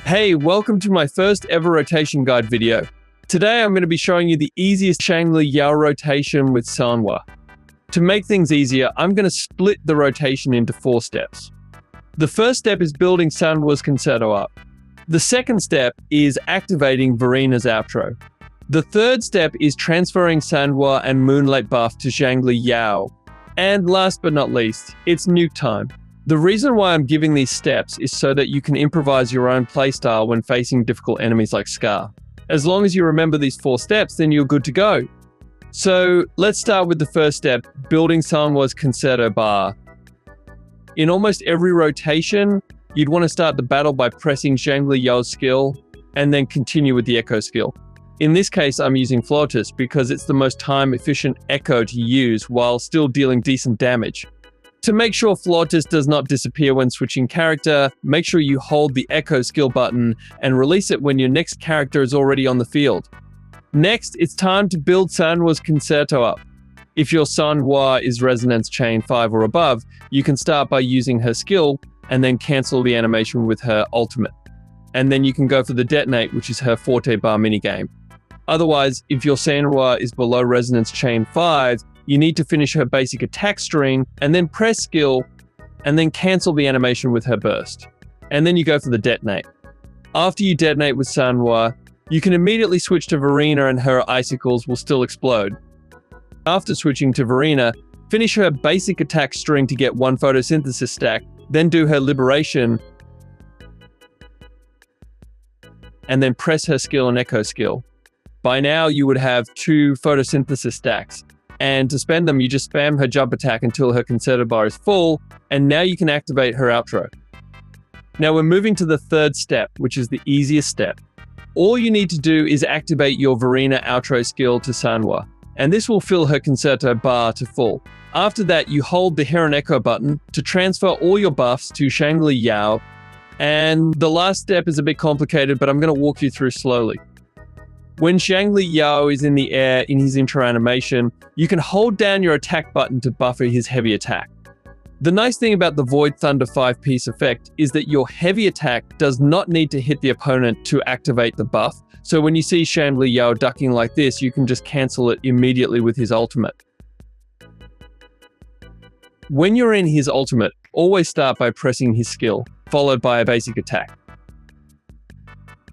Hey, welcome to my first ever rotation guide video. Today I'm going to be showing you the easiest Xiangli Yao rotation with Sanhua. To make things easier, I'm going to split the rotation into 4 steps. The first step is building Sanhua's concerto up. The second step is activating Vereena's outro. The third step is transferring Sanhua and Moonlight buff to Xiangli Yao. And last but not least, it's nuke time. The reason why I'm giving these steps is so that you can improvise your own playstyle when facing difficult enemies like Scar. As long as you remember these 4 steps, then you're good to go. So let's start with the first step, building Sanhua's concerto bar. In almost every rotation, you'd want to start the battle by pressing Xiangli Yao's skill and then continue with the echo skill. In this case, I'm using Flautus because it's the most time-efficient echo to use while still dealing decent damage. To make sure Flautus does not disappear when switching character, make sure you hold the Echo skill button and release it when your next character is already on the field. Next, it's time to build Sanhua's concerto up. If your Sanhua is Resonance Chain 5 or above, you can start by using her skill and then cancel the animation with her ultimate. And then you can go for the Detonate, which is her Forte bar minigame. Otherwise, if your Sanhua is below Resonance Chain 5, you need to finish her basic attack string and then press skill and then cancel the animation with her burst. And then you go for the Detonate. After you detonate with Sanhua, you can immediately switch to Vereena and her icicles will still explode. After switching to Vereena, finish her basic attack string to get 1 photosynthesis stack, then do her liberation, and then press her skill and echo skill. By now, you would have 2 photosynthesis stacks. And to spend them, you just spam her jump attack until her concerto bar is full, and now you can activate her outro. Now we're moving to the third step, which is the easiest step. All you need to do is activate your Vereena outro skill to Sanhua, and this will fill her concerto bar to full. After that, you hold the Heron Echo button to transfer all your buffs to Xiangli Yao, and the last step is a bit complicated, but I'm going to walk you through slowly. When Xiangli Yao is in the air in his intro animation, you can hold down your attack button to buffer his heavy attack. The nice thing about the Void Thunder 5-piece effect is that your heavy attack does not need to hit the opponent to activate the buff, so when you see Xiangli Yao ducking like this, you can just cancel it immediately with his ultimate. When you're in his ultimate, always start by pressing his skill, followed by a basic attack.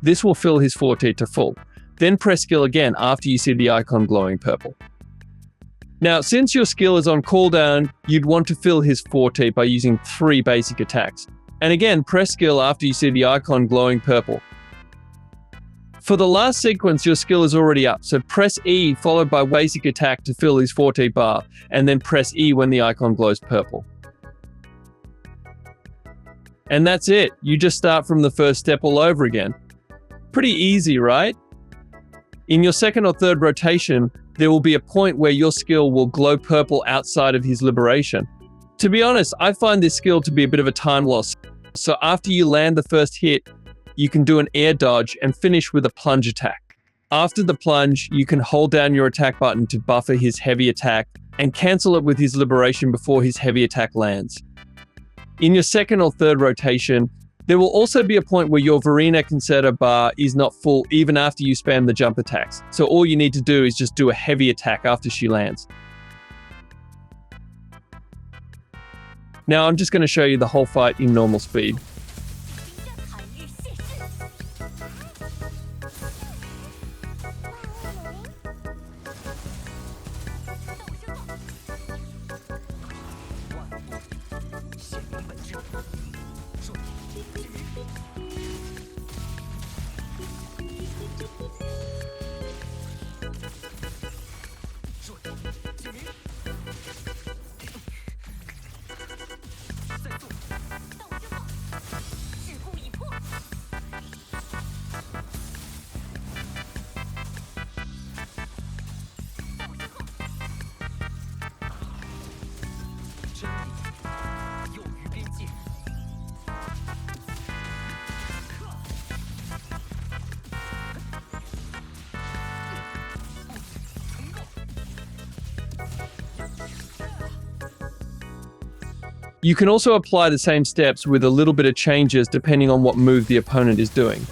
This will fill his Forte to full. Then press skill again after you see the icon glowing purple. Now, since your skill is on cooldown, you'd want to fill his Forte by using 3 basic attacks. And again, press skill after you see the icon glowing purple. For the last sequence, your skill is already up, so press E followed by basic attack to fill his Forte bar, and then press E when the icon glows purple. And that's it. You just start from the first step all over again. Pretty easy, right? In your second or third rotation, there will be a point where your skill will glow purple outside of his liberation. To be honest, I find this skill to be a bit of a time loss. So after you land the first hit, you can do an air dodge and finish with a plunge attack. After the plunge, you can hold down your attack button to buffer his heavy attack and cancel it with his liberation before his heavy attack lands. In your second or third rotation, there will also be a point where your Vereena concerto bar is not full even after you spam the jump attacks. So all you need to do is just do a heavy attack after she lands. Now I'm just going to show you the whole fight in normal speed. You can also apply the same steps with a little bit of changes depending on what move the opponent is doing.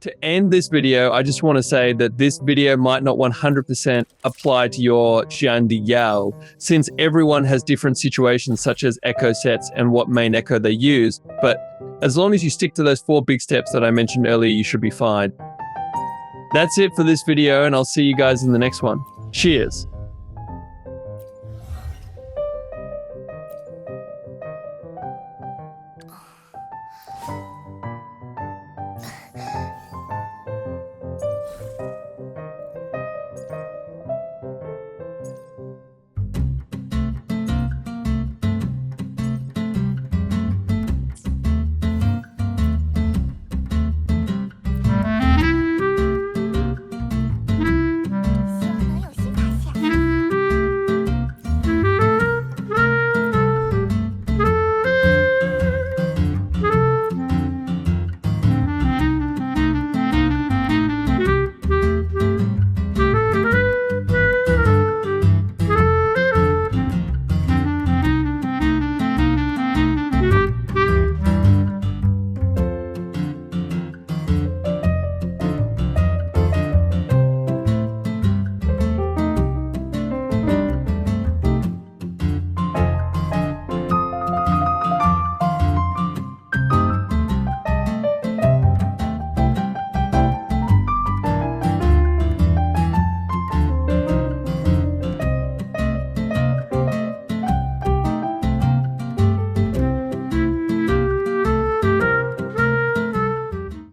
To end this video, I just want to say that this video might not 100% apply to your Xiangli Yao, since everyone has different situations such as echo sets and what main echo they use. But as long as you stick to those 4 big steps that I mentioned earlier, you should be fine. That's it for this video, and I'll see you guys in the next one. Cheers.